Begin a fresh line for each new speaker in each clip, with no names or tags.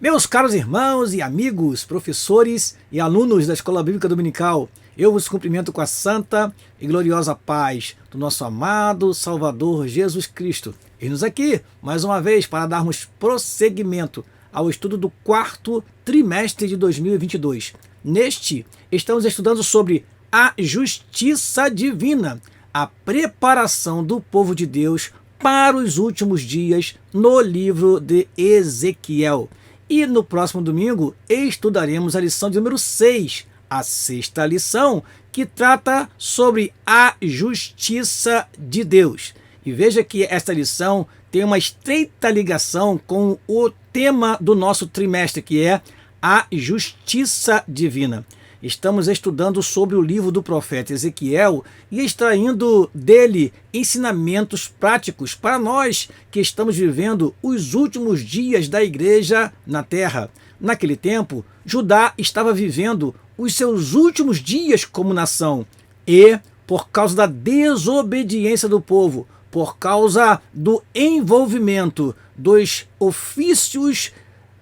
Meus caros irmãos e amigos, professores e alunos da Escola Bíblica Dominical, eu vos cumprimento com a santa e gloriosa paz do nosso amado Salvador Jesus Cristo. Eis-nos aqui, mais uma vez, para darmos prosseguimento ao estudo do quarto trimestre de 2022. Neste, estamos estudando sobre a justiça divina, a preparação do povo de Deus para os últimos dias no livro de Ezequiel. E no próximo domingo estudaremos a lição de número 6, a sexta lição, que trata sobre a justiça de Deus. E veja que esta lição tem uma estreita ligação com o tema do nosso trimestre, que é a justiça divina. Estamos estudando sobre o livro do profeta Ezequiel e extraindo dele ensinamentos práticos para nós que estamos vivendo os últimos dias da igreja na terra. Naquele tempo, Judá estava vivendo os seus últimos dias como nação e, por causa da desobediência do povo, por causa do envolvimento dos ofícios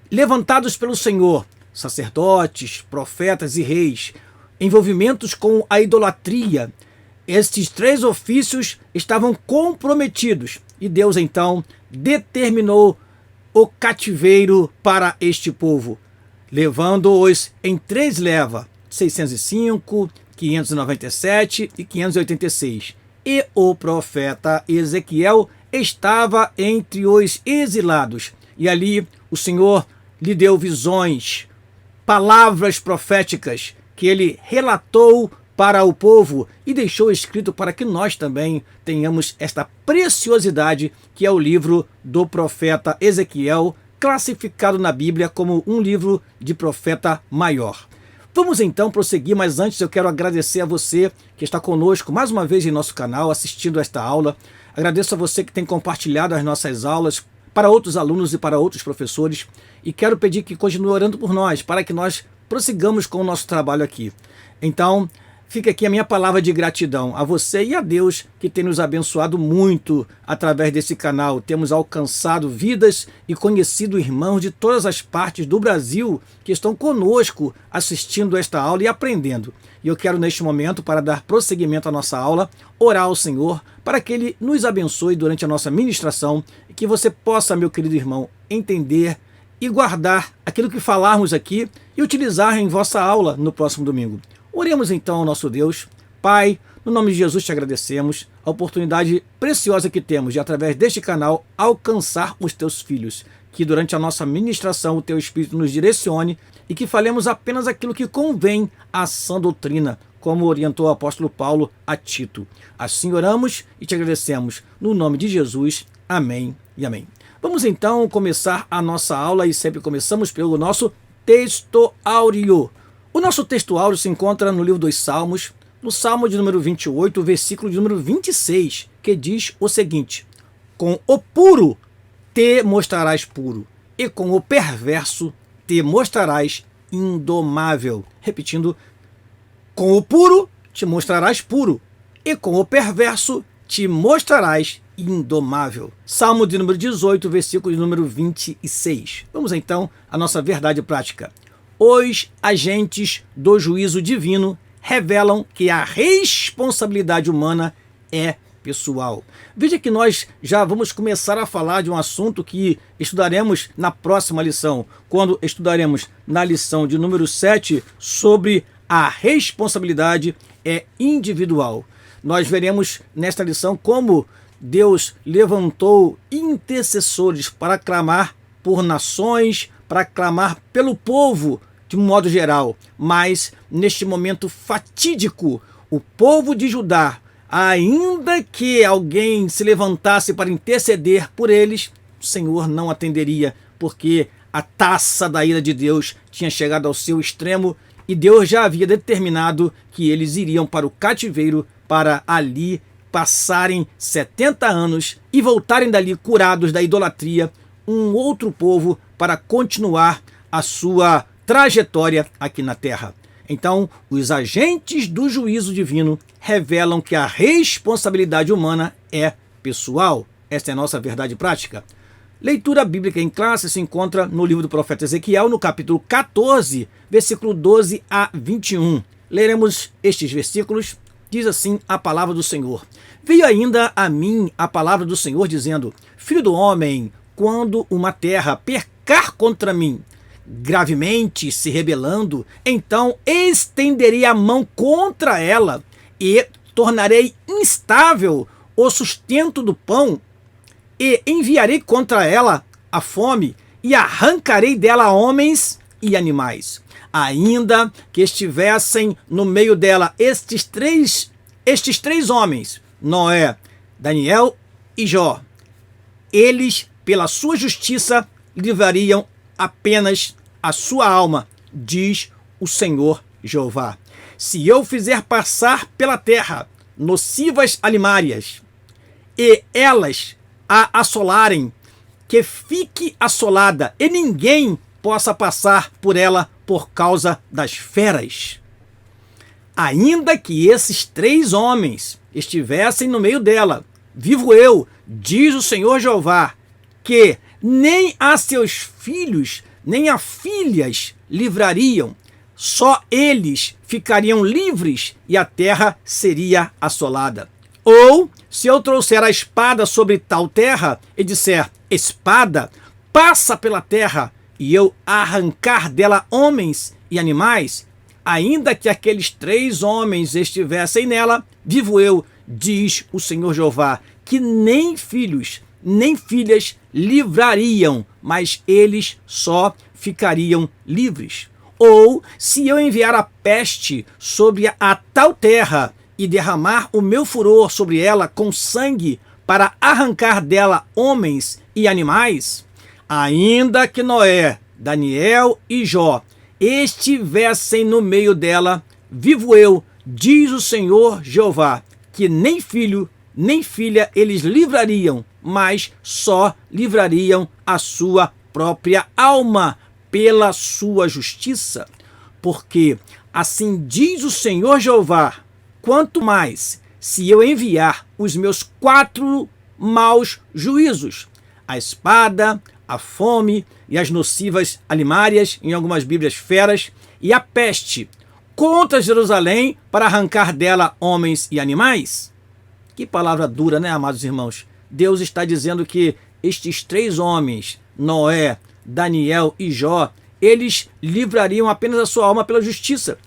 levantados pelo Senhor, sacerdotes, profetas e reis, envolvimentos com a idolatria, estes três ofícios estavam comprometidos e Deus então determinou o cativeiro para este povo, levando-os em três levas, 605, 597 e 586. E o profeta Ezequiel estava entre os exilados, e ali o Senhor lhe deu visões, palavras proféticas que ele relatou para o povo e deixou escrito para que nós também tenhamos esta preciosidade que é o livro do profeta Ezequiel, classificado na Bíblia como um livro de profeta maior. Vamos então prosseguir, mas antes eu quero agradecer a você que está conosco mais uma vez em nosso canal, assistindo a esta aula. Agradeço a você que tem compartilhado as nossas aulas para outros alunos e para outros professores, e quero pedir que continue orando por nós, para que nós prossigamos com o nosso trabalho aqui. Então, fica aqui a minha palavra de gratidão a você e a Deus, que tem nos abençoado muito através desse canal. Temos alcançado vidas e conhecido irmãos de todas as partes do Brasil que estão conosco assistindo esta aula e aprendendo. E eu quero neste momento, para dar prosseguimento à nossa aula, orar ao Senhor para que Ele nos abençoe durante a nossa ministração e que você possa, meu querido irmão, entender e guardar aquilo que falarmos aqui e utilizar em vossa aula no próximo domingo. Oremos então ao nosso Deus. Pai, no nome de Jesus te agradecemos a oportunidade preciosa que temos de, através deste canal, alcançar os teus filhos. Que durante a nossa ministração o teu Espírito nos direcione e que falemos apenas aquilo que convém à sã doutrina, como orientou o apóstolo Paulo a Tito. Assim oramos e te agradecemos. No nome de Jesus. Amém e amém. Vamos então começar a nossa aula e sempre começamos pelo nosso texto áureo. O nosso texto áureo se encontra no livro dos Salmos, no Salmo de número 28, versículo de número 26, que diz o seguinte: com o puro te mostrarás puro, e com o perverso te mostrarás indomável. Repetindo, com o puro te mostrarás puro, e com o perverso te mostrarás indomável. Salmo de número 18, versículo de número 26. Vamos então à nossa verdade prática. Os agentes do juízo divino revelam que a responsabilidade humana é pessoal. Veja que nós já vamos começar a falar de um assunto que estudaremos na próxima lição, quando estudaremos na lição de número 7 sobre a responsabilidade individual. Nós veremos nesta lição como Deus levantou intercessores para clamar por nações, para clamar pelo povo de um modo geral, mas neste momento fatídico, o povo de Judá, ainda que alguém se levantasse para interceder por eles, o Senhor não atenderia, porque a taça da ira de Deus tinha chegado ao seu extremo e Deus já havia determinado que eles iriam para o cativeiro para ali passarem 70 anos e voltarem dali curados da idolatria, um outro povo para continuar a sua trajetória aqui na terra. Então, os agentes do juízo divino revelam que a responsabilidade humana é pessoal. Esta é a nossa verdade prática. Leitura bíblica em classe se encontra no livro do profeta Ezequiel, no capítulo 14, versículo 12 a 21. Leremos estes versículos. Diz assim a palavra do Senhor. Veio ainda a mim a palavra do Senhor, dizendo: Filho do homem, quando uma terra pecar contra mim, gravemente se rebelando, então estenderei a mão contra ela e tornarei instável o sustento do pão, e enviarei contra ela a fome, e arrancarei dela homens e animais. Ainda que estivessem no meio dela estes três homens, Noé, Daniel e Jó, eles, pela sua justiça, livrariam apenas a sua alma, diz o Senhor Jeová. Se eu fizer passar pela terra nocivas alimárias, e elas a assolarem, que fique assolada, e ninguém possa passar por ela por causa das feras. Ainda que esses três homens estivessem no meio dela, vivo eu, diz o Senhor Jeová, que nem a seus filhos, nem a filhas livrariam, só eles ficariam livres e a terra seria assolada. Ou, se eu trouxer a espada sobre tal terra e disser: espada, passa pela terra, e eu arrancar dela homens e animais, ainda que aqueles três homens estivessem nela, vivo eu, diz o Senhor Jeová, que nem filhos, nem filhas livrariam, mas eles só ficariam livres. Ou, se eu enviar a peste sobre a tal terra e derramar o meu furor sobre ela com sangue para arrancar dela homens e animais, ainda que Noé, Daniel e Jó estivessem no meio dela, vivo eu, diz o Senhor Jeová, que nem filho, nem filha eles livrariam, mas só livrariam a sua própria alma pela sua justiça. Porque assim diz o Senhor Jeová: quanto mais se eu enviar os meus 4 maus juízos, a espada, a fome e as nocivas alimárias, em algumas bíblias feras, e a peste, contra Jerusalém para arrancar dela homens e animais. Que palavra dura, né, amados irmãos? Deus está dizendo que estes 3 homens, Noé, Daniel e Jó, eles livrariam apenas a sua alma pela justiça.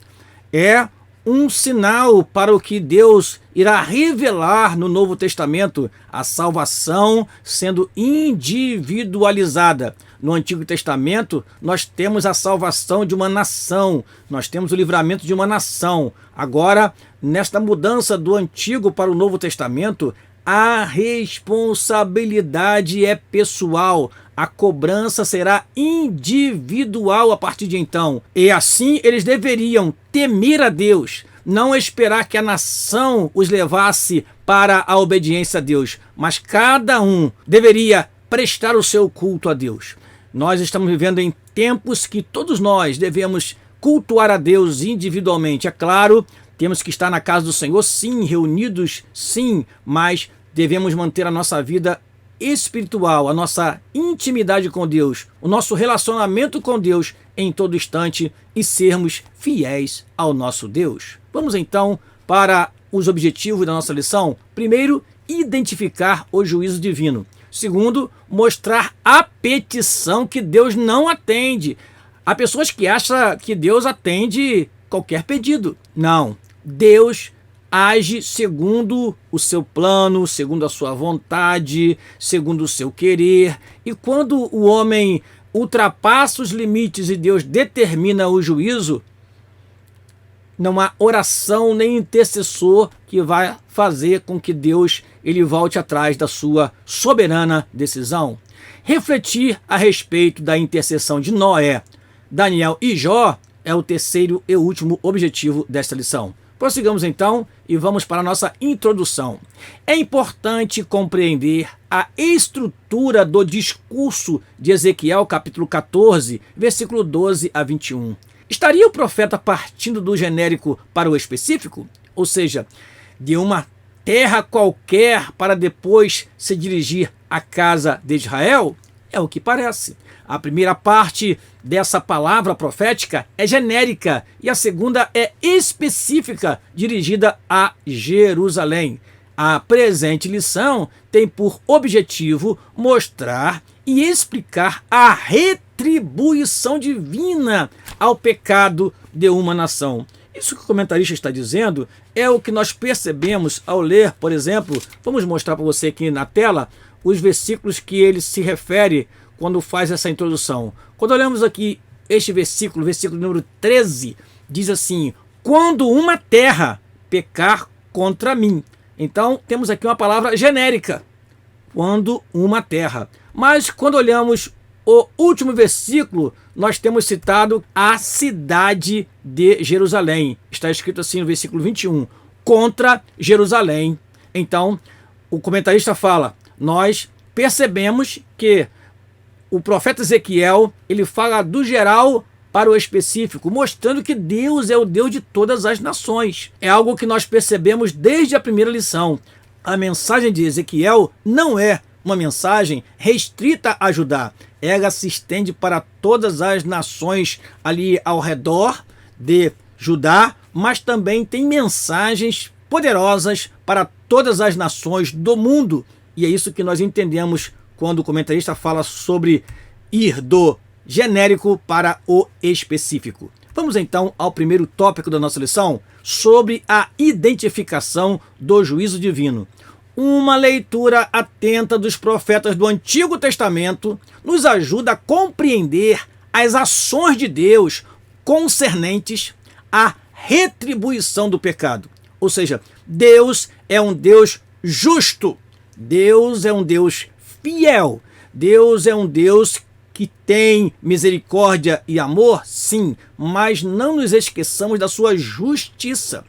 É um sinal para o que Deus irá revelar no Novo Testamento, a salvação sendo individualizada. No Antigo Testamento, nós temos a salvação de uma nação, nós temos o livramento de uma nação. Agora, nesta mudança do Antigo para o Novo Testamento, a responsabilidade é pessoal. A cobrança será individual a partir de então. E assim eles deveriam temer a Deus, não esperar que a nação os levasse para a obediência a Deus, mas cada um deveria prestar o seu culto a Deus. Nós estamos vivendo em tempos que todos nós devemos cultuar a Deus individualmente. É claro, temos que estar na casa do Senhor, sim, reunidos, sim, mas devemos manter a nossa vida espiritual, a nossa intimidade com Deus, o nosso relacionamento com Deus em todo instante e sermos fiéis ao nosso Deus. Vamos então para os objetivos da nossa lição. Primeiro, identificar o juízo divino. Segundo, mostrar a petição que Deus não atende. Há pessoas que acham que Deus atende qualquer pedido. Não, Deus age segundo o seu plano, segundo a sua vontade, segundo o seu querer. E quando o homem ultrapassa os limites e Deus determina o juízo, não há oração nem intercessor que vai fazer com que Deus ele volte atrás da sua soberana decisão. Refletir a respeito da intercessão de Noé, Daniel e Jó é o terceiro e último objetivo desta lição. Prossigamos então e vamos para a nossa introdução. É importante compreender a estrutura do discurso de Ezequiel, capítulo 14, versículo 12 a 21. Estaria o profeta partindo do genérico para o específico? Ou seja, de uma terra qualquer para depois se dirigir à casa de Israel? É o que parece. A primeira parte dessa palavra profética é genérica e a segunda é específica, dirigida a Jerusalém. A presente lição tem por objetivo mostrar e explicar a retribuição divina ao pecado de uma nação. Isso que o comentarista está dizendo é o que nós percebemos ao ler, por exemplo, vamos mostrar para você aqui na tela os versículos que ele se refere quando faz essa introdução. Quando olhamos aqui este versículo, versículo número 13, diz assim: quando uma terra pecar contra mim. Então temos aqui uma palavra genérica, quando uma terra. Mas quando olhamos o último versículo, nós temos citado a cidade de Jerusalém. Está escrito assim no versículo 21, contra Jerusalém. Então, o comentarista fala, nós percebemos que o profeta Ezequiel, ele fala do geral para o específico, mostrando que Deus é o Deus de todas as nações. É algo que nós percebemos desde a primeira lição. A mensagem de Ezequiel não é uma mensagem restrita a Judá. Ela se estende para todas as nações ali ao redor de Judá, mas também tem mensagens poderosas para todas as nações do mundo. E é isso que nós entendemos quando o comentarista fala sobre ir do genérico para o específico. Vamos então ao primeiro tópico da nossa lição, sobre a identificação do juízo divino. Uma leitura atenta dos profetas do Antigo Testamento nos ajuda a compreender as ações de Deus concernentes à retribuição do pecado. Ou seja, Deus é um Deus justo, Deus é um Deus fiel, Deus é um Deus que tem misericórdia e amor, sim, mas não nos esqueçamos da sua justiça.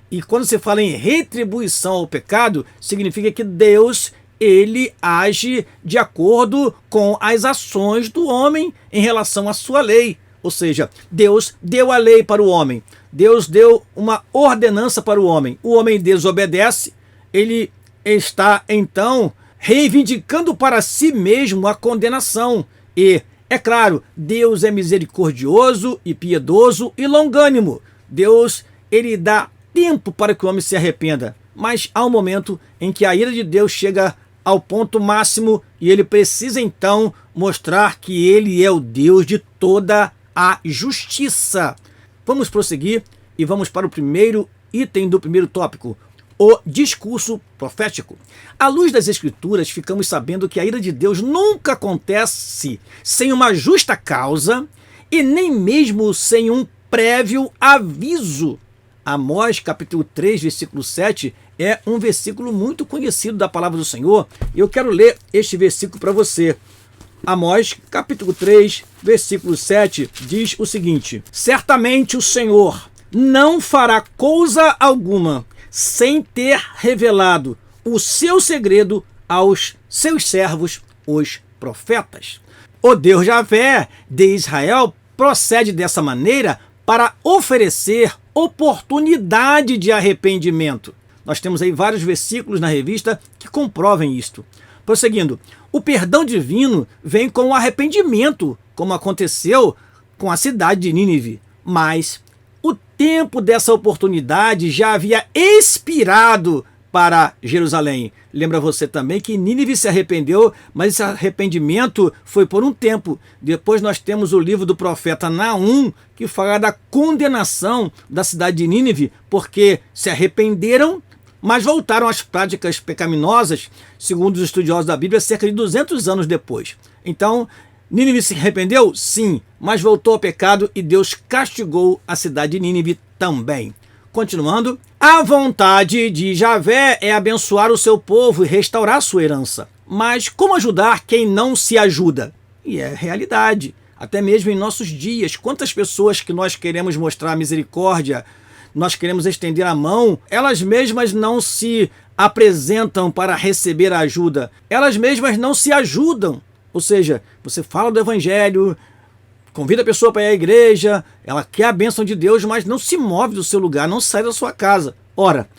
E quando se fala em retribuição ao pecado, significa que Deus, ele age de acordo com as ações do homem em relação à sua lei. Ou seja, Deus deu a lei para o homem, Deus deu uma ordenança para o homem desobedece, ele está então reivindicando para si mesmo a condenação. E, é claro, Deus é misericordioso e piedoso e longânimo. Deus, ele dá tempo para que o homem se arrependa, mas há um momento em que a ira de Deus chega ao ponto máximo e ele precisa então mostrar que ele é o Deus de toda a justiça. Vamos prosseguir e vamos para o primeiro item do primeiro tópico, o discurso profético. À luz das Escrituras, ficamos sabendo que a ira de Deus nunca acontece sem uma justa causa e nem mesmo sem um prévio aviso. Amós, capítulo 3, versículo 7, é um versículo muito conhecido da palavra do Senhor. Eu quero ler este versículo para você. Amós, capítulo 3, versículo 7, diz o seguinte: certamente o Senhor não fará coisa alguma sem ter revelado o seu segredo aos seus servos, os profetas. O Deus Javé de Israel procede dessa maneira para oferecer oportunidade de arrependimento. Nós temos aí vários versículos na revista que comprovem isto. Prosseguindo, o perdão divino vem com o arrependimento, como aconteceu com a cidade de Nínive. Mas o tempo dessa oportunidade já havia expirado para Jerusalém. Lembra você também que Nínive se arrependeu, mas esse arrependimento foi por um tempo. Depois nós temos o livro do profeta Naum, que fala da condenação da cidade de Nínive, porque se arrependeram, mas voltaram às práticas pecaminosas, segundo os estudiosos da Bíblia, cerca de 200 anos depois. Então, Nínive se arrependeu? Sim, mas voltou ao pecado e Deus castigou a cidade de Nínive também. Continuando, a vontade de Javé é abençoar o seu povo e restaurar sua herança. Mas como ajudar quem não se ajuda? E é realidade. Até mesmo em nossos dias, quantas pessoas que nós queremos mostrar misericórdia, nós queremos estender a mão, elas mesmas não se apresentam para receber a ajuda. Elas mesmas não se ajudam. Ou seja, você fala do evangelho, convida a pessoa para ir à igreja, ela quer a bênção de Deus, mas não se move do seu lugar, não sai da sua casa. Ora,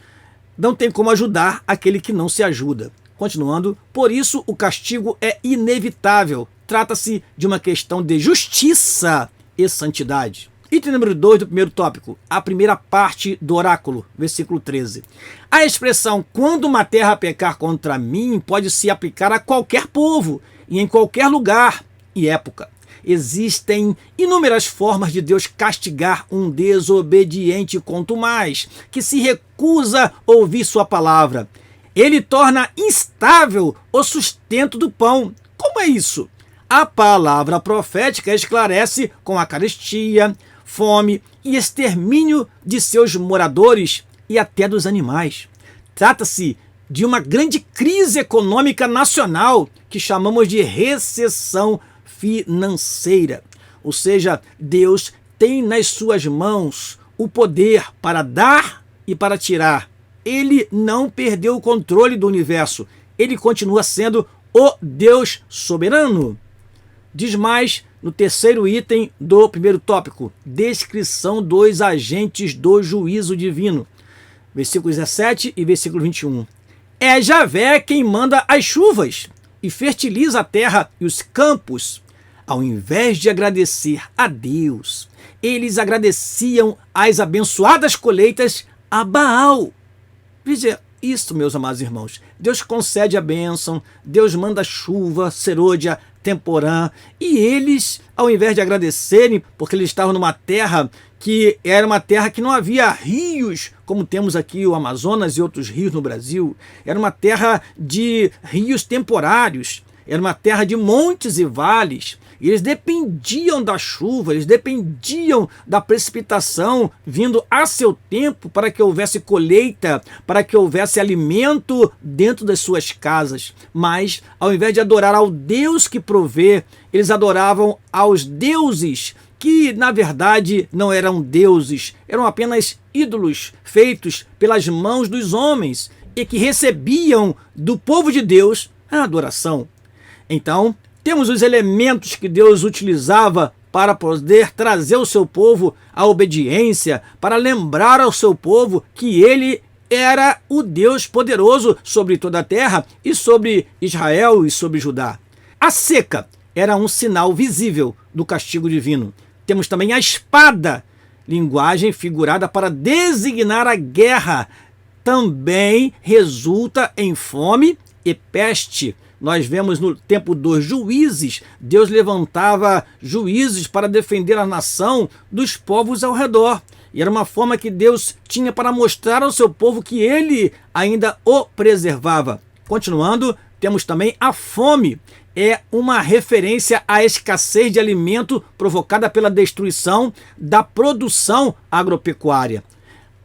não tem como ajudar aquele que não se ajuda. Continuando, por isso o castigo é inevitável. trata-se de uma questão de justiça e santidade. Item número 2 do primeiro tópico, a primeira parte do oráculo, versículo 13. A expressão quando uma terra pecar contra mim pode se aplicar a qualquer povo e em qualquer lugar e época. Existem inúmeras formas de Deus castigar um desobediente, quanto mais que se recusa a ouvir sua palavra. Ele torna instável o sustento do pão. Como é isso? A palavra profética esclarece com a carestia, fome e extermínio de seus moradores e até dos animais. Trata-se de uma grande crise econômica nacional que chamamos de recessão financeira. Ou seja, Deus tem nas suas mãos o poder para dar e para tirar. Ele não perdeu o controle do universo. Ele continua sendo o Deus soberano. Diz mais no terceiro item do primeiro tópico, descrição dos agentes do juízo divino. Versículo 17 e versículo 21. É Javé quem manda as chuvas e fertiliza a terra e os campos. Ao invés de agradecer a Deus, eles agradeciam as abençoadas colheitas a Baal. Veja isso, meus amados irmãos. Deus concede a bênção, Deus manda chuva, serôdia, temporã, e eles, ao invés de agradecerem, porque eles estavam numa terra que era uma terra que não havia rios, como temos aqui o Amazonas e outros rios no Brasil, era uma terra de rios temporários, era uma terra de montes e vales, e eles dependiam da chuva, eles dependiam da precipitação vindo a seu tempo para que houvesse colheita, para que houvesse alimento dentro das suas casas. Mas, ao invés de adorar ao Deus que provê, eles adoravam aos deuses que, na verdade, não eram deuses, eram apenas ídolos feitos pelas mãos dos homens e que recebiam do povo de Deus a adoração. Então, temos os elementos que Deus utilizava para poder trazer o seu povo à obediência, para lembrar ao seu povo que ele era o Deus poderoso sobre toda a terra e sobre Israel e sobre Judá. A seca era um sinal visível do castigo divino. Temos também a espada, linguagem figurada para designar a guerra. Também resulta em fome e peste. Nós vemos no tempo dos juízes, Deus levantava juízes para defender a nação dos povos ao redor. E era uma forma que Deus tinha para mostrar ao seu povo que ele ainda o preservava. Continuando, temos também a fome. É uma referência à escassez de alimento provocada pela destruição da produção agropecuária.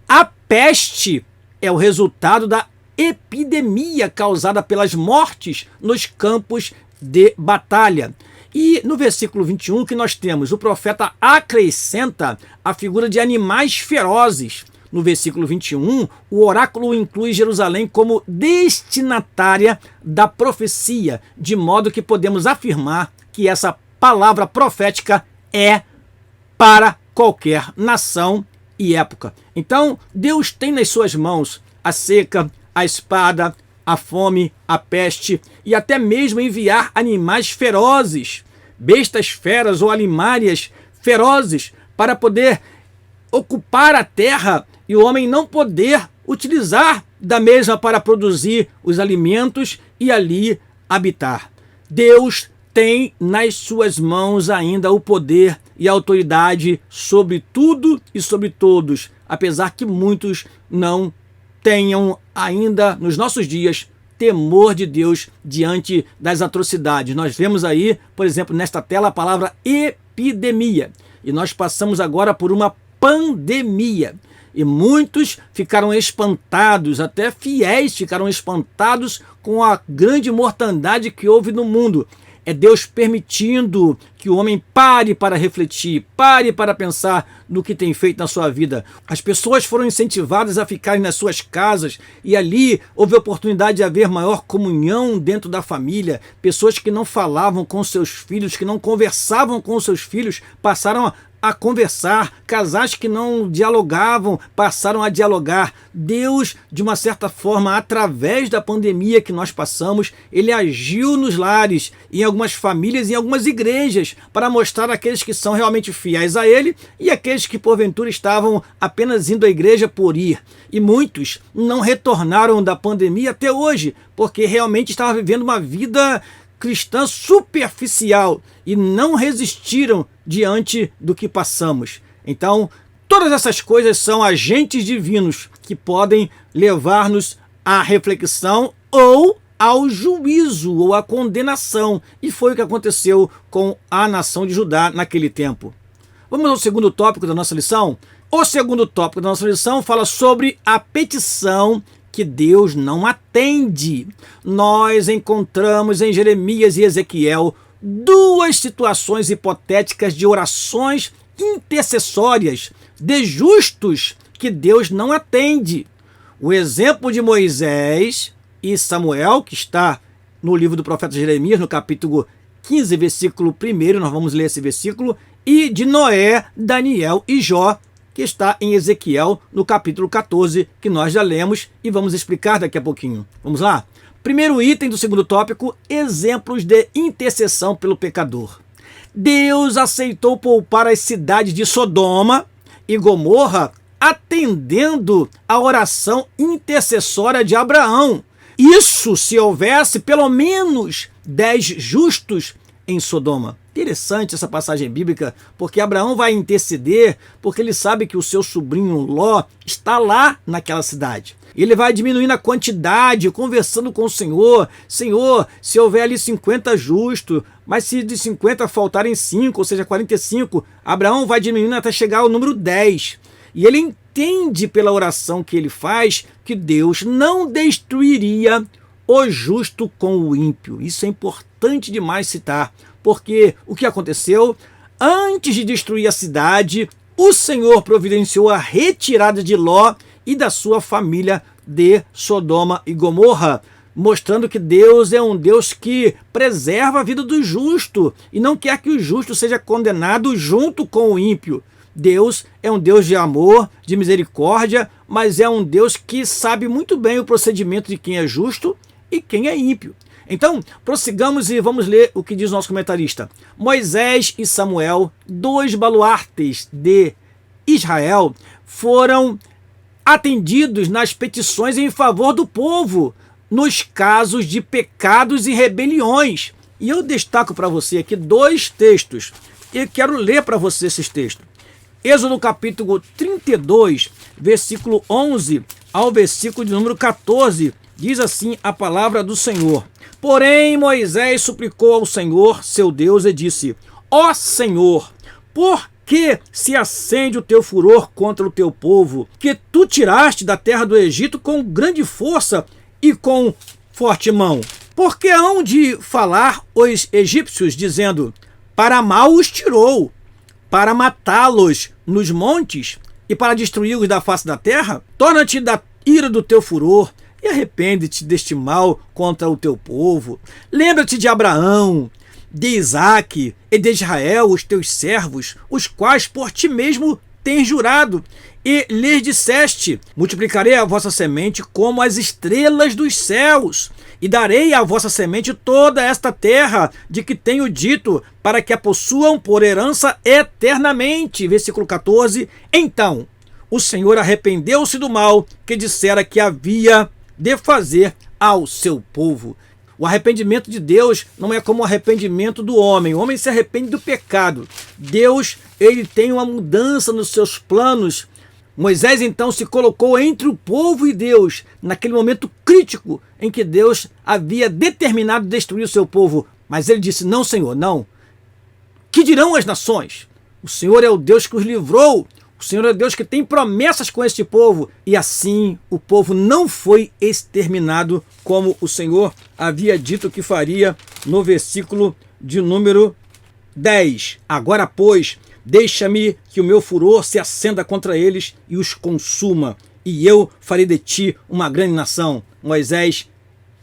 A peste é o resultado da epidemia causada pelas mortes nos campos de batalha. E no versículo 21 que nós temos, o profeta acrescenta a figura de animais ferozes. No versículo 21, o oráculo inclui Jerusalém como destinatária da profecia, de modo que podemos afirmar que essa palavra profética é para qualquer nação e época. Então, Deus tem nas suas mãos a seca, a espada, a fome, a peste e até mesmo enviar animais ferozes, bestas feras ou alimárias ferozes para poder ocupar a terra e o homem não poder utilizar da mesma para produzir os alimentos e ali habitar. Deus tem nas suas mãos ainda o poder e a autoridade sobre tudo e sobre todos, apesar que muitos não tenham ainda nos nossos dias temor de Deus diante das atrocidades. Nós vemos aí, por exemplo, nesta tela a palavra epidemia. E nós passamos agora por uma pandemia. E muitos ficaram espantados, até fiéis ficaram espantados com a grande mortandade que houve no mundo. É Deus permitindo que o homem pare para refletir, pare para pensar no que tem feito na sua vida. As pessoas foram incentivadas a ficarem nas suas casas e ali houve oportunidade de haver maior comunhão dentro da família. Pessoas que não falavam com seus filhos, que não conversavam com seus filhos, passaram a conversar, casais que não dialogavam passaram a dialogar. Deus, de uma certa forma, através da pandemia que nós passamos, ele agiu nos lares, em algumas famílias, em algumas igrejas, para mostrar aqueles que são realmente fiéis a ele e aqueles que porventura estavam apenas indo à igreja por ir. E muitos não retornaram da pandemia até hoje, porque realmente estavam vivendo uma vida cristã superficial e não resistiram diante do que passamos. Então, todas essas coisas são agentes divinos que podem levar-nos à reflexão ou ao juízo ou à condenação. E foi o que aconteceu com a nação de Judá naquele tempo. Vamos ao segundo tópico da nossa lição? O segundo tópico da nossa lição fala sobre a petição que Deus não atende. Nós encontramos em Jeremias e Ezequiel duas situações hipotéticas de orações intercessórias de justos que Deus não atende. O exemplo de Moisés e Samuel, que está no livro do profeta Jeremias, no capítulo 15, versículo 1, nós vamos ler esse versículo, e de Noé, Daniel e Jó, que está em Ezequiel, no capítulo 14, que nós já lemos e vamos explicar daqui a pouquinho. Vamos lá? Primeiro item do segundo tópico, exemplos de intercessão pelo pecador. Deus aceitou poupar as cidades de Sodoma e Gomorra, atendendo a oração intercessória de Abraão. Isso se houvesse pelo menos 10 justos em Sodoma. Interessante essa passagem bíblica, porque Abraão vai interceder, porque ele sabe que o seu sobrinho Ló está lá naquela cidade. Ele vai diminuindo a quantidade, conversando com o Senhor. Senhor, se houver ali 50 justos, mas se de 50 faltarem 5, ou seja, 45, Abraão vai diminuindo até chegar ao número 10. E ele entende pela oração que ele faz que Deus não destruiria o justo com o ímpio. Isso é importante demais citar, porque o que aconteceu? Antes de destruir a cidade, o Senhor providenciou a retirada de Ló e da sua família de Sodoma e Gomorra, mostrando que Deus é um Deus que preserva a vida do justo e não quer que o justo seja condenado junto com o ímpio. Deus é um Deus de amor, de misericórdia, mas é um Deus que sabe muito bem o procedimento de quem é justo e quem é ímpio. Então, prossigamos e vamos ler o que diz o nosso comentarista. Moisés e Samuel, dois baluartes de Israel, foram atendidos nas petições em favor do povo, nos casos de pecados e rebeliões. E eu destaco para você aqui dois textos. Eu quero ler para você esses textos. Êxodo capítulo 32, versículo 11 ao versículo de número 14, diz assim a palavra do Senhor. Porém, Moisés suplicou ao Senhor, seu Deus, e disse: Ó Senhor, por que se acende o teu furor contra o teu povo, que tu tiraste da terra do Egito com grande força e com forte mão? Porque hão de falar os egípcios, dizendo: para mal os tirou, para matá-los nos montes e para destruí-los da face da terra? Torna-te da ira do teu furor e arrepende-te deste mal contra o teu povo. Lembra-te de Abraão, de Isaque e de Israel, os teus servos, os quais por ti mesmo tens jurado, e lhes disseste: multiplicarei a vossa semente como as estrelas dos céus, e darei à vossa semente toda esta terra, de que tenho dito, para que a possuam por herança eternamente. Versículo 14. Então o Senhor arrependeu-se do mal que dissera que havia de fazer ao seu povo. O arrependimento de Deus não é como o arrependimento do homem. O homem se arrepende do pecado. Deus, ele tem uma mudança nos seus planos. Moisés então se colocou entre o povo e Deus, naquele momento crítico em que Deus havia determinado destruir o seu povo. Mas ele disse: não, Senhor, não. Que dirão as nações? O Senhor é o Deus que os livrou. O Senhor é Deus que tem promessas com este povo. E assim o povo não foi exterminado, como o Senhor havia dito que faria no versículo de número 10. Agora, pois, deixa-me que o meu furor se acenda contra eles e os consuma, e eu farei de ti uma grande nação. Moisés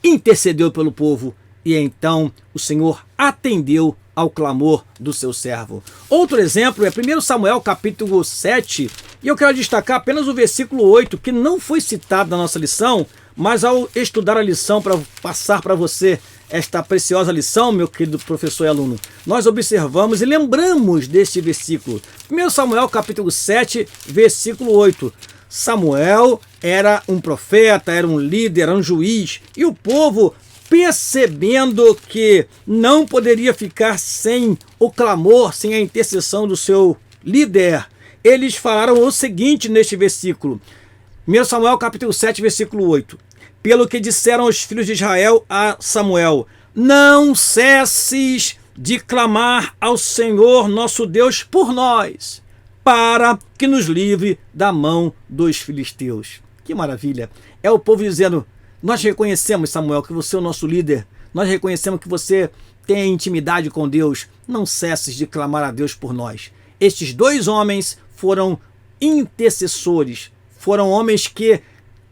intercedeu pelo povo, e então o Senhor atendeu ao clamor do seu servo. Outro exemplo é 1 Samuel capítulo 7, e eu quero destacar apenas o versículo 8, que não foi citado na nossa lição, mas ao estudar a lição para passar para você esta preciosa lição, meu querido professor e aluno, nós observamos e lembramos deste versículo. 1 Samuel capítulo 7, versículo 8. Samuel era um profeta, era um líder, era um juiz, e o povo, percebendo que não poderia ficar sem o clamor, sem a intercessão do seu líder, eles falaram o seguinte neste versículo, 1 Samuel capítulo 7, versículo 8. Pelo que disseram os filhos de Israel a Samuel: não cesses de clamar ao Senhor nosso Deus por nós, para que nos livre da mão dos filisteus. Que maravilha! É o povo dizendo: nós reconhecemos, Samuel, que você é o nosso líder, nós reconhecemos que você tem intimidade com Deus, não cesses de clamar a Deus por nós. Estes dois homens foram intercessores, foram homens que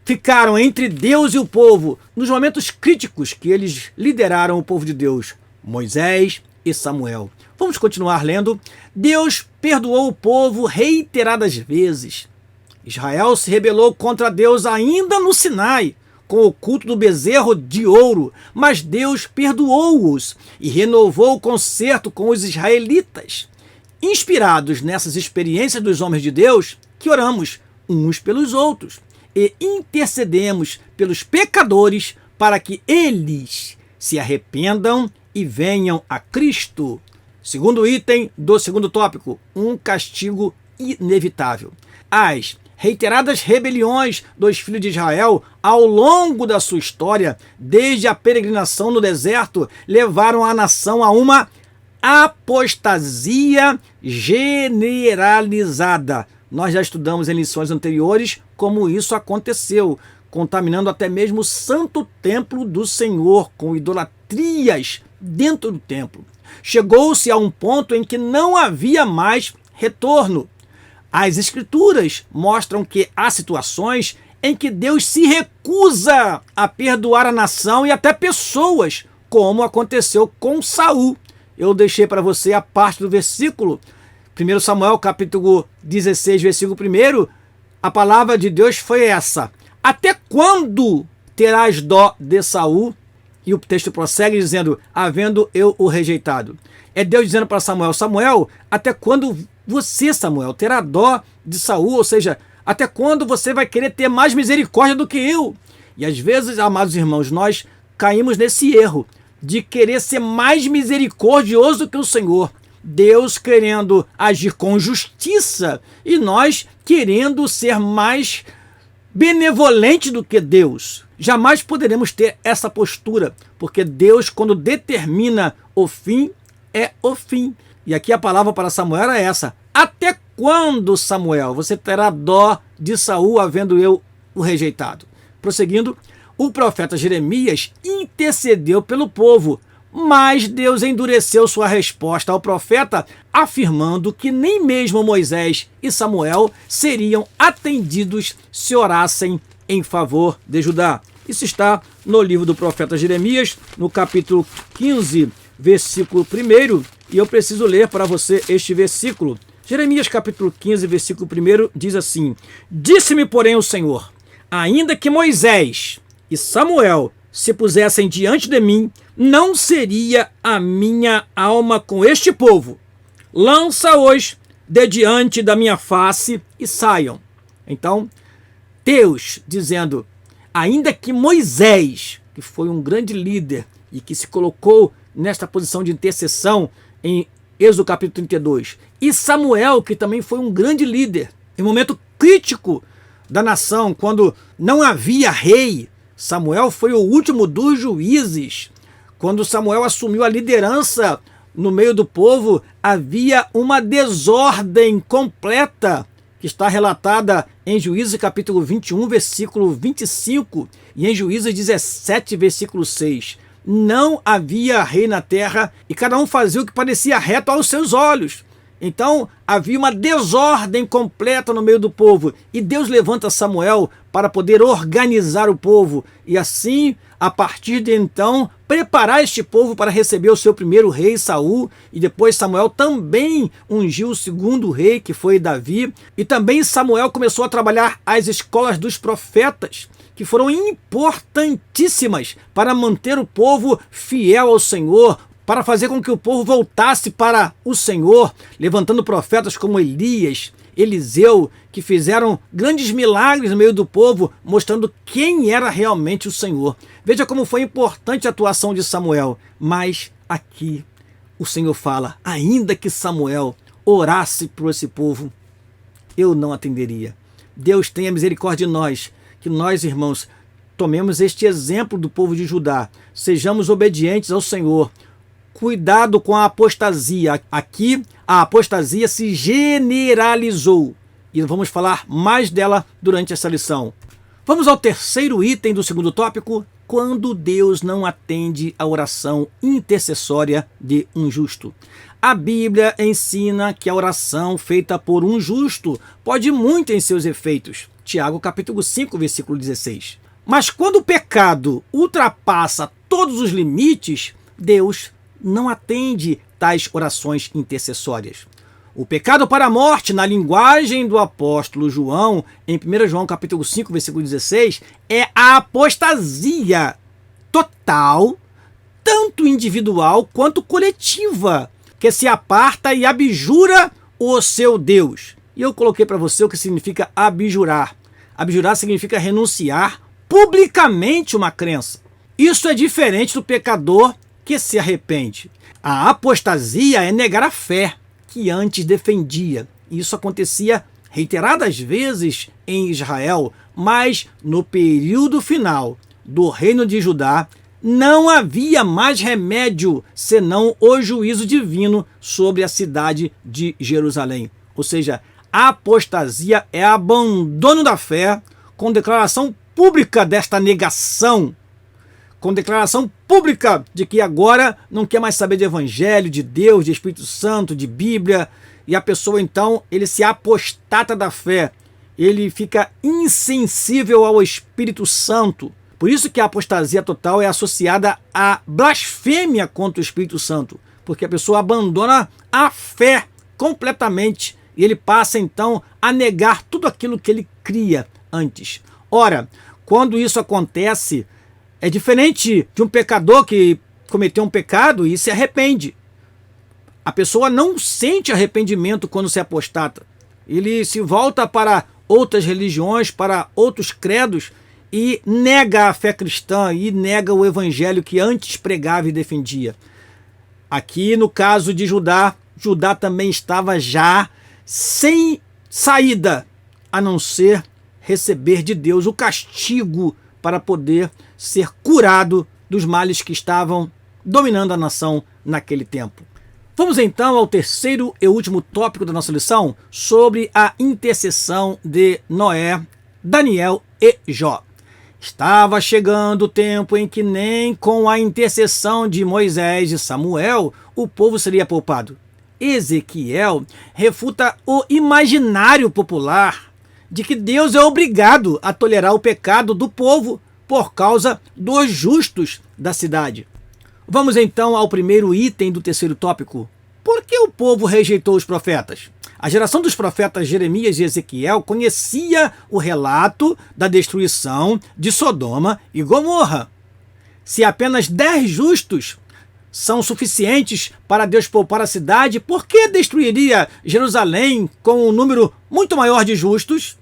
ficaram entre Deus e o povo nos momentos críticos que eles lideraram o povo de Deus, Moisés e Samuel. Vamos continuar lendo. Deus perdoou o povo reiteradas vezes. Israel se rebelou contra Deus ainda no Sinai, com o culto do bezerro de ouro, mas Deus perdoou-os e renovou o concerto com os israelitas. Inspirados nessas experiências dos homens de Deus, que oramos uns pelos outros e intercedemos pelos pecadores para que eles se arrependam e venham a Cristo. Segundo item do segundo tópico, um castigo inevitável. As reiteradas rebeliões dos filhos de Israel ao longo da sua história, desde a peregrinação no deserto, levaram a nação a uma apostasia generalizada. Nós já estudamos em lições anteriores como isso aconteceu, contaminando até mesmo o santo templo do Senhor, com idolatrias dentro do templo. Chegou-se a um ponto em que não havia mais retorno. As Escrituras mostram que há situações em que Deus se recusa a perdoar a nação e até pessoas, como aconteceu com Saul. Eu deixei para você a parte do versículo 1 Samuel capítulo 16, versículo 1, a palavra de Deus foi essa: até quando terás dó de Saul? E o texto prossegue dizendo: havendo eu o rejeitado. É Deus dizendo para Samuel: Samuel, até quando você, Samuel, terá dó de Saul? Ou seja, até quando você vai querer ter mais misericórdia do que eu? E às vezes, amados irmãos, nós caímos nesse erro de querer ser mais misericordioso do que o Senhor. Deus querendo agir com justiça e nós querendo ser mais benevolente do que Deus. Jamais poderemos ter essa postura, porque Deus, quando determina o fim, é o fim. E aqui a palavra para Samuel era essa: até quando, Samuel, você terá dó de Saul, havendo eu o rejeitado? Prosseguindo, o profeta Jeremias intercedeu pelo povo, mas Deus endureceu sua resposta ao profeta, afirmando que nem mesmo Moisés e Samuel seriam atendidos se orassem em favor de Judá. Isso está no livro do profeta Jeremias, no capítulo 15, versículo 1, e eu preciso ler para você este versículo. Jeremias capítulo 15, versículo 1 diz assim: disse-me, porém, o Senhor, ainda que Moisés e Samuel se pusessem diante de mim, não seria a minha alma com este povo. Lança-os de diante da minha face e saiam. Então, Deus dizendo, ainda que Moisés, que foi um grande líder e que se colocou nesta posição de intercessão em Êxodo capítulo 32, e Samuel, que também foi um grande líder, em momento crítico da nação, quando não havia rei, Samuel foi o último dos juízes. Quando Samuel assumiu a liderança no meio do povo, havia uma desordem completa, que está relatada em Juízes capítulo 21, versículo 25, e em Juízes 17, versículo 6. Não havia rei na terra, e cada um fazia o que parecia reto aos seus olhos. Então havia uma desordem completa no meio do povo, e Deus levanta Samuel para poder organizar o povo e assim, a partir de então, preparar este povo para receber o seu primeiro rei, Saul, e depois Samuel também ungiu o segundo rei, que foi Davi, e também Samuel começou a trabalhar as escolas dos profetas, que foram importantíssimas para manter o povo fiel ao Senhor, para fazer com que o povo voltasse para o Senhor, levantando profetas como Elias, Eliseu, que fizeram grandes milagres no meio do povo, mostrando quem era realmente o Senhor. Veja como foi importante a atuação de Samuel. Mas aqui o Senhor fala, ainda que Samuel orasse por esse povo, eu não atenderia. Deus tenha misericórdia de nós, que nós, irmãos, tomemos este exemplo do povo de Judá, sejamos obedientes ao Senhor. Cuidado com a apostasia. Aqui a apostasia se generalizou e vamos falar mais dela durante essa lição. Vamos ao terceiro item do segundo tópico: quando Deus não atende a oração intercessória de um justo. A Bíblia ensina que a oração feita por um justo pode muito em seus efeitos. Tiago capítulo 5, versículo 16. Mas quando o pecado ultrapassa todos os limites, Deus não atende tais orações intercessórias. O pecado para a morte, na linguagem do apóstolo João, em 1 João capítulo 5, versículo 16, é a apostasia total, tanto individual quanto coletiva, que se aparta e abjura o seu Deus. E eu coloquei para você o que significa abjurar. Abjurar significa renunciar publicamente uma crença. Isso é diferente do pecador que se arrepende. A apostasia é negar a fé que antes defendia. Isso acontecia reiteradas vezes em Israel, mas no período final do reino de Judá não havia mais remédio senão o juízo divino sobre a cidade de Jerusalém. Ou seja, a apostasia é abandono da fé com declaração pública desta negação, com declaração pública de que agora não quer mais saber de evangelho, de Deus, de Espírito Santo, de Bíblia, e a pessoa então, ele se apostata da fé, ele fica insensível ao Espírito Santo. Por isso que a apostasia total é associada à blasfêmia contra o Espírito Santo, porque a pessoa abandona a fé completamente e ele passa então a negar tudo aquilo que ele cria antes. Ora, quando isso acontece, é diferente de um pecador que cometeu um pecado e se arrepende. A pessoa não sente arrependimento quando se apostata. Ele se volta para outras religiões, para outros credos e nega a fé cristã e nega o evangelho que antes pregava e defendia. Aqui no caso de Judá, Judá também estava já sem saída, a não ser receber de Deus o castigo para poder ser curado dos males que estavam dominando a nação naquele tempo. Vamos então ao terceiro e último tópico da nossa lição, sobre a intercessão de Noé, Daniel e Jó. Estava chegando o tempo em que nem com a intercessão de Moisés e Samuel o povo seria poupado. Ezequiel refuta o imaginário popular de que Deus é obrigado a tolerar o pecado do povo por causa dos justos da cidade. Vamos então ao primeiro item do terceiro tópico. Por que o povo rejeitou os profetas? A geração dos profetas Jeremias e Ezequiel conhecia o relato da destruição de Sodoma e Gomorra. Se apenas 10 justos são suficientes para Deus poupar a cidade, por que destruiria Jerusalém com um número muito maior de justos?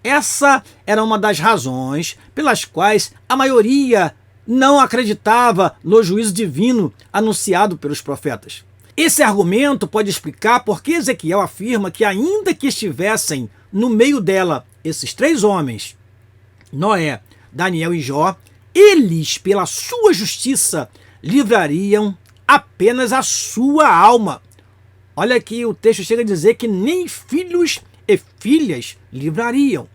Essa era uma das razões pelas quais a maioria não acreditava no juízo divino anunciado pelos profetas. Esse argumento pode explicar por que Ezequiel afirma que, ainda que estivessem no meio dela esses 3 homens, Noé, Daniel e Jó, eles, pela sua justiça, livrariam apenas a sua alma. Olha aqui, o texto chega a dizer que nem filhos e filhas livrariam.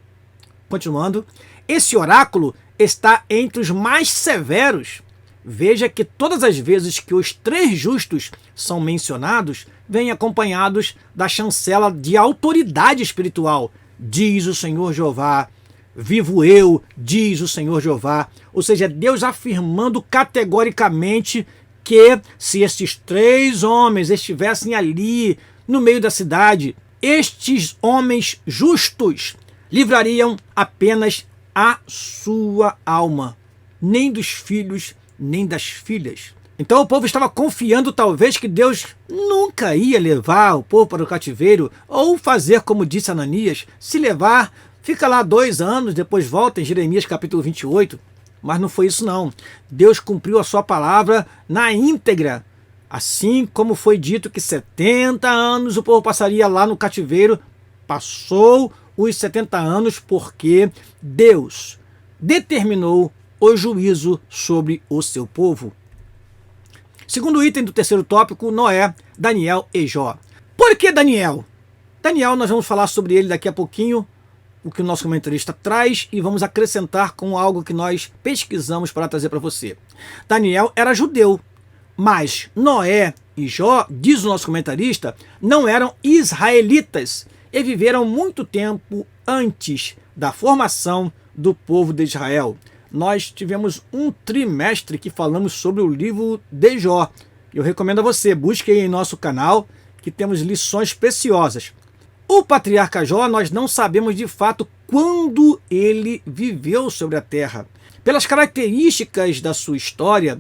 Continuando, esse oráculo está entre os mais severos Veja que todas as vezes que os 3 justos são mencionados, vêm acompanhados da chancela de autoridade espiritual. Diz o Senhor Jeová, vivo eu, diz o Senhor Jeová. Ou seja, Deus afirmando categoricamente que se estes 3 homens estivessem ali no meio da cidade, estes homens justos livrariam apenas a sua alma, nem dos filhos, nem das filhas. Então o povo estava confiando talvez que Deus nunca ia levar o povo para o cativeiro, ou fazer como disse Ananias, se levar, fica lá 2 anos, depois volta em Jeremias capítulo 28. Mas não foi isso não. Deus cumpriu a sua palavra na íntegra. Assim como foi dito que 70 anos o povo passaria lá no cativeiro, passou os 70 anos porque Deus determinou o juízo sobre o seu povo. Segundo item do terceiro tópico, Noé, Daniel e Jó. Por que Daniel? Daniel, nós vamos falar sobre ele daqui a pouquinho, o que o nosso comentarista traz, e vamos acrescentar com algo que nós pesquisamos para trazer para você. Daniel era judeu, mas Noé e Jó, diz o nosso comentarista, não eram israelitas e viveram muito tempo antes da formação do povo de Israel. Nós tivemos um trimestre que falamos sobre o livro de Jó. Eu recomendo a você, busque aí em nosso canal, que temos lições preciosas. O patriarca Jó, nós não sabemos de fato quando ele viveu sobre a terra. Pelas características da sua história,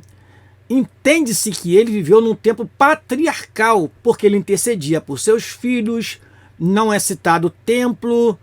entende-se que ele viveu num tempo patriarcal, porque ele intercedia por seus filhos, não é citado templo,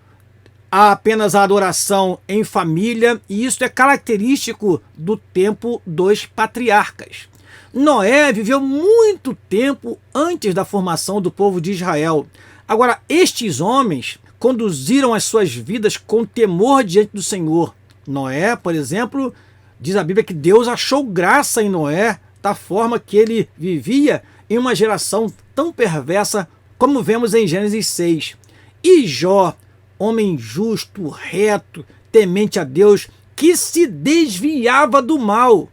há apenas a adoração em família, e isso é característico do tempo dos patriarcas. Noé viveu muito tempo antes da formação do povo de Israel. Agora, estes homens conduziram as suas vidas com temor diante do Senhor. Noé, por exemplo, diz a Bíblia que Deus achou graça em Noé, da forma que ele vivia em uma geração tão perversa como vemos em Gênesis 6. E Jó, homem justo, reto, temente a Deus, que se desviava do mal.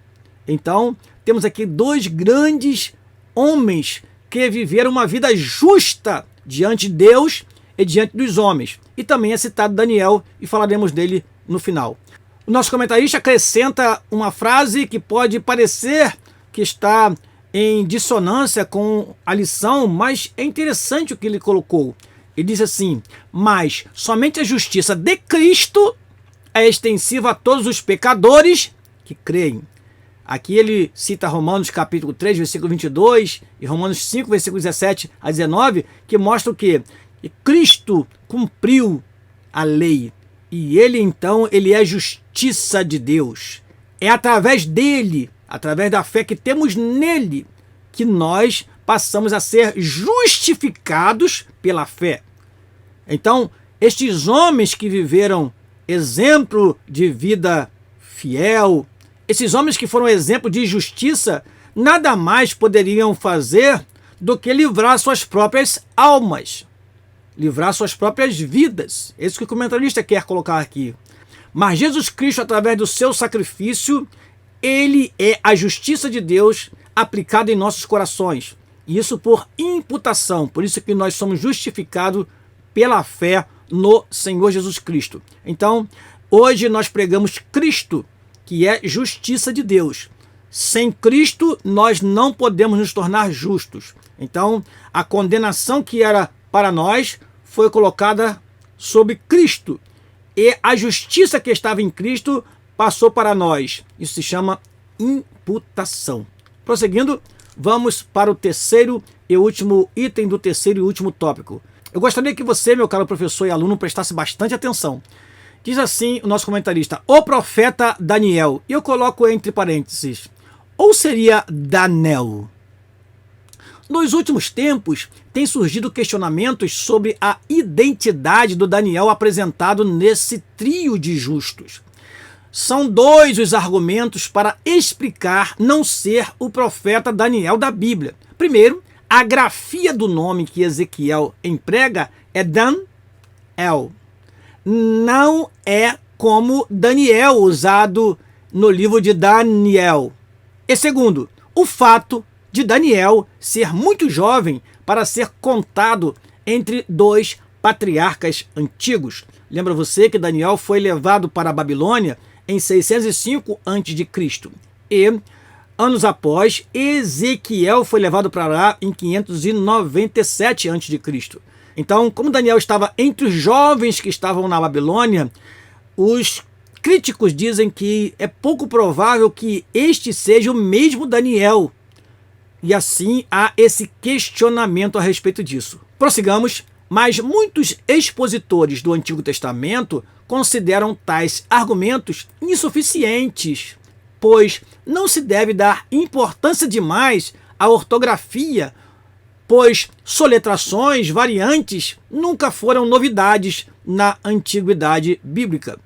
Então, temos aqui 2 grandes homens que viveram uma vida justa diante de Deus e diante dos homens. E também é citado Daniel, e falaremos dele no final. O nosso comentarista acrescenta uma frase que pode parecer que está em dissonância com a lição, mas é interessante o que ele colocou. Ele diz assim: mas somente a justiça de Cristo é extensiva a todos os pecadores que creem. Aqui ele cita Romanos capítulo 3, versículo 22 e Romanos 5, versículo 17 a 19, que mostra o quê? Que Cristo cumpriu a lei e ele então ele é a justiça de Deus. É através dele, através da fé que temos nele, que nós passamos a ser justificados pela fé. Então, estes homens que viveram exemplo de vida fiel, esses homens que foram exemplo de justiça, nada mais poderiam fazer do que livrar suas próprias almas, livrar suas próprias vidas. É isso que o comentarista quer colocar aqui. Mas Jesus Cristo, através do seu sacrifício, ele é a justiça de Deus aplicada em nossos corações. E isso por imputação. Por isso que nós somos justificados pela fé no Senhor Jesus Cristo. Então, hoje nós pregamos Cristo, que é justiça de Deus. Sem Cristo, nós não podemos nos tornar justos. Então, a condenação que era para nós foi colocada sobre Cristo. E a justiça que estava em Cristo passou para nós. Isso se chama imputação. Prosseguindo, vamos para o terceiro e último item do terceiro e último tópico. Eu gostaria que você, meu caro professor e aluno, prestasse bastante atenção. Diz assim o nosso comentarista: o profeta Daniel. E eu coloco entre parênteses, ou seria Danel. Nos últimos tempos, tem surgido questionamentos sobre a identidade do Daniel apresentado nesse trio de justos. São 2 os argumentos para explicar não ser o profeta Daniel da Bíblia. Primeiro, a grafia do nome que Ezequiel emprega é Dan-El. Não é como Daniel usado no livro de Daniel. E segundo, o fato de Daniel ser muito jovem para ser contado entre dois patriarcas antigos. Lembra você que Daniel foi levado para a Babilônia em 605 a.C. E, anos após, Ezequiel foi levado para lá em 597 a.C. Então, como Daniel estava entre os jovens que estavam na Babilônia, os críticos dizem que é pouco provável que este seja o mesmo Daniel. E assim há esse questionamento a respeito disso. Prossigamos, mas muitos expositores do Antigo Testamento consideram tais argumentos insuficientes, pois não se deve dar importância demais à ortografia, pois soletrações, variantes, nunca foram novidades na antiguidade bíblica.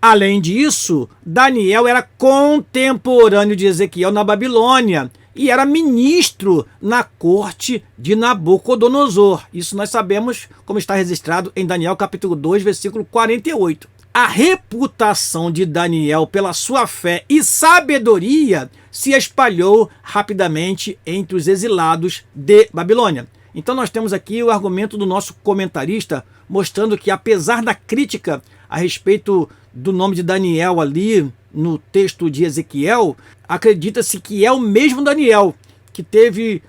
Além disso, Daniel era contemporâneo de Ezequiel na Babilônia e era ministro na corte de Nabucodonosor. Isso nós sabemos, como está registrado em Daniel capítulo 2, versículo 48. A reputação de Daniel pela sua fé e sabedoria se espalhou rapidamente entre os exilados de Babilônia. Então nós temos aqui o argumento do nosso comentarista, mostrando que apesar da crítica a respeito do nome de Daniel ali no texto de Ezequiel, acredita-se que é o mesmo Daniel que teve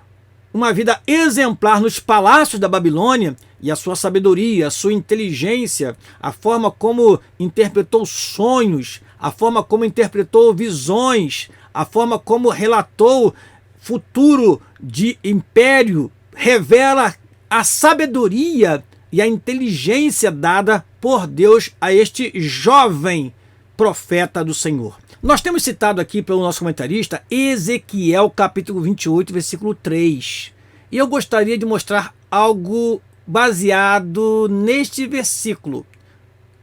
uma vida exemplar nos palácios da Babilônia, e a sua sabedoria, a sua inteligência, a forma como interpretou sonhos, a forma como interpretou visões, a forma como relatou futuro de império, revela a sabedoria e a inteligência dada por Deus a este jovem profeta do Senhor. Nós temos citado aqui pelo nosso comentarista Ezequiel capítulo 28, versículo 3. E eu gostaria de mostrar algo baseado neste versículo.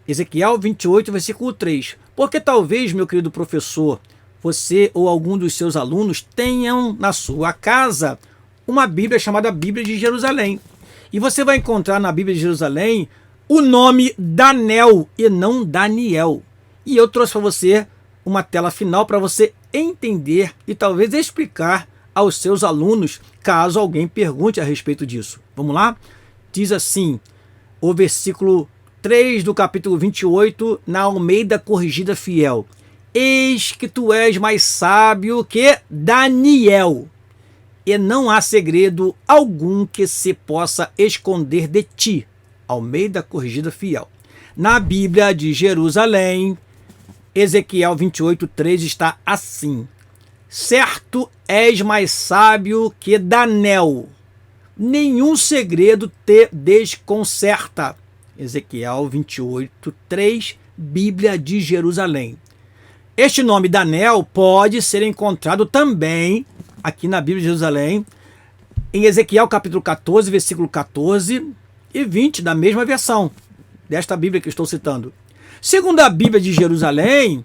Ezequiel 28, versículo 3. Porque talvez, meu querido professor, você ou algum dos seus alunos tenham na sua casa uma Bíblia chamada Bíblia de Jerusalém. E você vai encontrar na Bíblia de Jerusalém o nome Danel e não Daniel. E eu trouxe para você uma tela final para você entender e talvez explicar aos seus alunos, caso alguém pergunte a respeito disso. Vamos lá? Diz assim, o versículo 3 do capítulo 28, na Almeida Corrigida Fiel. Eis que tu és mais sábio que Daniel, e não há segredo algum que se possa esconder de ti. Almeida Corrigida Fiel. Na Bíblia de Jerusalém, Ezequiel 28, 3 está assim. Certo és mais sábio que Daniel, nenhum segredo te desconcerta. Ezequiel 28, 3, Bíblia de Jerusalém. Este nome Daniel pode ser encontrado também aqui na Bíblia de Jerusalém, em Ezequiel capítulo 14, versículo 14 e 20, da mesma versão desta Bíblia que estou citando. Segundo a Bíblia de Jerusalém,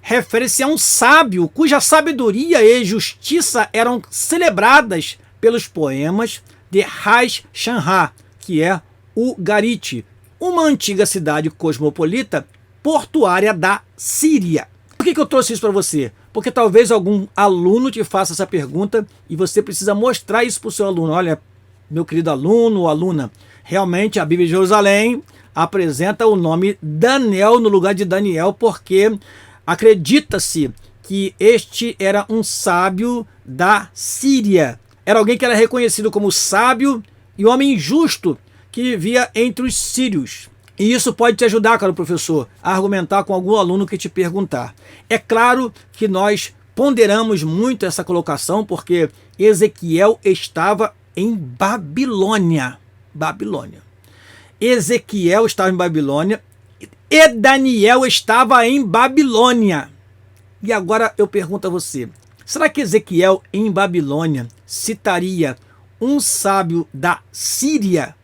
refere-se a um sábio cuja sabedoria e justiça eram celebradas pelos poemas de Ras Shanha, que é o Garite, uma antiga cidade cosmopolita portuária da Síria. Por que eu trouxe isso para você? Porque talvez algum aluno te faça essa pergunta e você precisa mostrar isso para o seu aluno. Olha, meu querido aluno ou aluna, realmente a Bíblia de Jerusalém apresenta o nome Daniel no lugar de Daniel, porque acredita-se que este era um sábio da Síria. Era alguém que era reconhecido como sábio e homem justo que vivia entre os sírios. E isso pode te ajudar, caro professor, a argumentar com algum aluno que te perguntar. É claro que nós ponderamos muito essa colocação porque Ezequiel estava em Babilônia. Ezequiel estava em Babilônia e Daniel estava em Babilônia. E agora eu pergunto a você, será que Ezequiel em Babilônia citaria um sábio da Síria,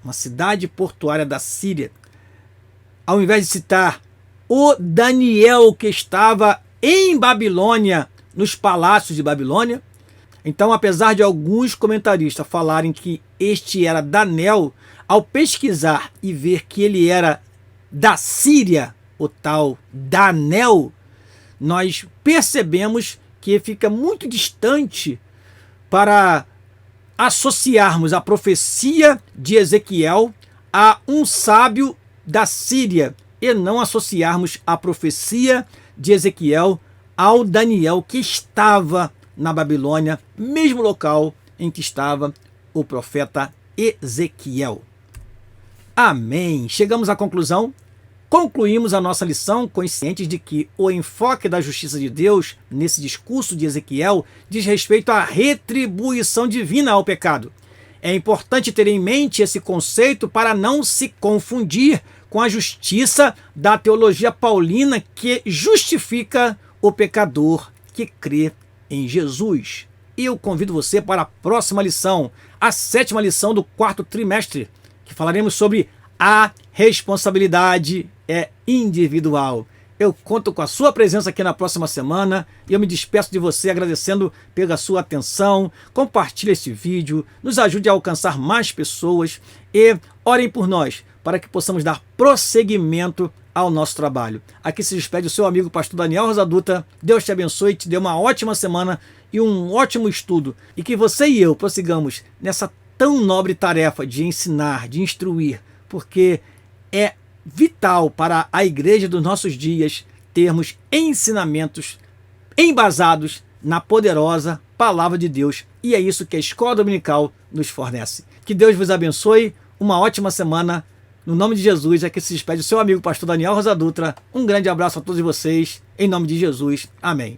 uma cidade portuária da Síria, ao invés de citar o Daniel que estava em Babilônia, nos palácios de Babilônia? Então, apesar de alguns comentaristas falarem que este era Daniel, ao pesquisar e ver que ele era da Síria, o tal Daniel, nós percebemos que fica muito distante para associarmos a profecia de Ezequiel a um sábio da Síria e não associarmos a profecia de Ezequiel ao Daniel que estava na Babilônia, mesmo local em que estava o profeta Ezequiel. Amém. Chegamos à conclusão. Concluímos a nossa lição conscientes de que o enfoque da justiça de Deus nesse discurso de Ezequiel diz respeito à retribuição divina ao pecado. É importante ter em mente esse conceito para não se confundir com a justiça da teologia paulina que justifica o pecador que crê em Jesus. E eu convido você para a próxima lição, a 7ª lição do 4º trimestre, que falaremos sobre a responsabilidade é individual. Eu conto com a sua presença aqui na próxima semana e eu me despeço de você agradecendo pela sua atenção. Compartilhe este vídeo, nos ajude a alcançar mais pessoas e orem por nós para que possamos dar prosseguimento ao nosso trabalho. Aqui se despede o seu amigo pastor Daniel Rosa Dutra. Deus te abençoe, te dê uma ótima semana e um ótimo estudo. E que você e eu prossigamos nessa tão nobre tarefa de ensinar, de instruir, porque é vital para a igreja dos nossos dias termos ensinamentos embasados na poderosa palavra de Deus. E é isso que a Escola Dominical nos fornece. Que Deus vos abençoe, uma ótima semana. No nome de Jesus, aqui se despede o seu amigo pastor Daniel Rosa Dutra. Um grande abraço a todos vocês, em nome de Jesus. Amém.